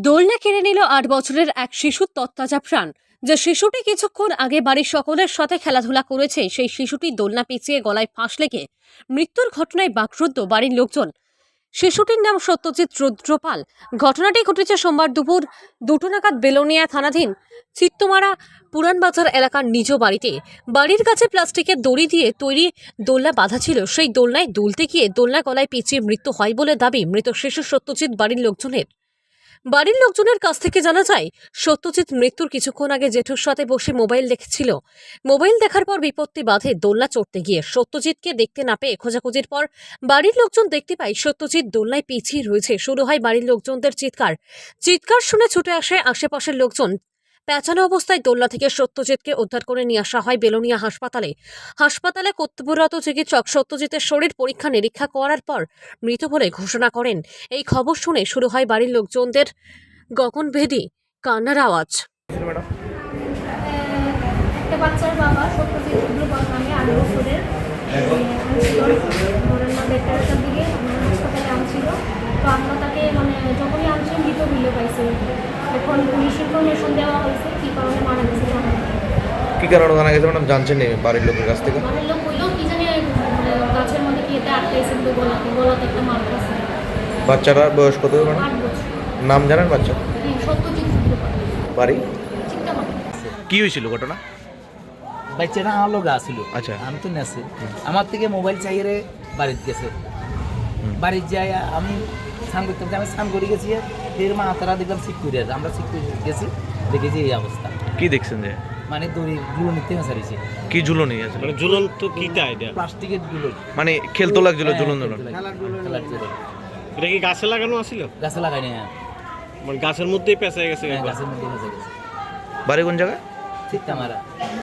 দোলনা কেড়ে নিল ৮ বছরের এক শিশুর তত্তাজা প্রাণ। যে শিশুটি কিছুক্ষণ আগে বাড়ির সকলের সাথে খেলাধুলা করেছে, সেই শিশুটি দোলনা পেঁচিয়ে গলায় ফাঁস লেগে মৃত্যুর ঘটনায় বাকরুদ্ধ বাড়ির লোকজন। শিশুটির নাম সত্যজিৎ রুদ্রপাল। ঘটনাটি ঘটেছে সোমবার দুপুর 2টো নাগাদ বেলোনিয়া থানাধীন চিত্তমারা পুরানবাজার এলাকার নিজ বাড়িতে। বাড়ির কাছে প্লাস্টিকের দড়ি দিয়ে তৈরি দোলনা বাঁধা ছিল। সেই দোলনায় দুলতে গিয়ে দোলনা গলায় পেঁচিয়ে মৃত্যু হয় বলে দাবি মৃত শিশু সত্যজিৎ বাড়ির লোকজনের কাছ থেকে জানা যায়, সত্যজিৎ মৃত্যুর কিছুক্ষণ আগে জেঠুর সাথে বসে মোবাইল দেখছিল। মোবাইল দেখার পর বিপত্তি বাধে দোলনা চড়তে গিয়ে। সত্যজিৎকে দেখতে না পেয়ে খোঁজাখুঁজির পর বাড়ির লোকজন দেখতে পায় সত্যজিৎ দোলনায় পিছিয়ে রয়েছে। শুরু হয় বাড়ির লোকজনদের চিৎকার শুনে ছুটে আসে আশেপাশের লোকজন। পেঁচানো অবস্থায় দোলনা থেকে সত্যজিৎকে উদ্ধার করে নিয়ে আসা হয় বেলোনিয়া হাসপাতালে কর্তব্যরত চিকিৎসক সত্যজিতের শরীর পরীক্ষা নিরীক্ষা করার পর মৃত বলে ঘোষণা করেন। এই খবর শুনে শুরু হয় বাড়ির লোকজনদের গগনভেদী কান্নার আওয়াজ। একটা বাচ্চার বাবা সত্যজিৎ রুদ্রপাল নামে ৮ বছরের ধরেন না ১:৩০টার দিকে হাসপাতালে আনছিল। তো আমরা তাকে যখনই আনছি মৃত বিলে পাইছি। এখন পুলিশ ইনফরমেশন দেওয়া হয়েছে কী কারণে মারা গেছে জানা যায়। কি কারণে জানা গেছে ম্যাডাম জানছেন নি বাড়ির লোকের কাছ থেকে? বাড়ির লোক বললেও কি জানি গাছের মধ্যে কি এতে আটকাইছে গলাতে একটা মার্ক আছে। বাচ্চারা বয়স কত ম্যাডাম? ৮ বছর। নাম জানেন বাচ্চা? হ্যাঁ, সত্যজিৎ রুদ্রপাল, বাড়ি? চিত্তমারা। কি হয়েছিল ঘটনা? বাচ্চাটা আমার লোক আসছিল। আচ্ছা। আমি তো নেছি আমার থেকে মোবাইল চাইয়ে বাড়িতে গেছে। বাড়িতে যাই আমি স্নান করতে আমি স্নান করে গেছি। ফের মা তারা দেখলাম ঠিক করে আছে। আমরা ঠিক করে গেছি, দেখেছি এই অবস্থা। কি দেখছেন যে মানে দড়ি গুলো নিতে সারিয়েছে। কি ঝুলনি আছে? মানে ঝুলন তো কিটা এটা? প্লাস্টিকের গুলো মানে খেলতো লাগছিল ঝুলন ঝুলন। এটা কি গাছে লাগানো আছিল? গাছে লাগাইনি। মানে গাছের মধ্যেই পেঁচে গেছে একবার। গাছের মধ্যে ফেসে গেছে। বাড়ি কোন জায়গায়? চিত্তমারা।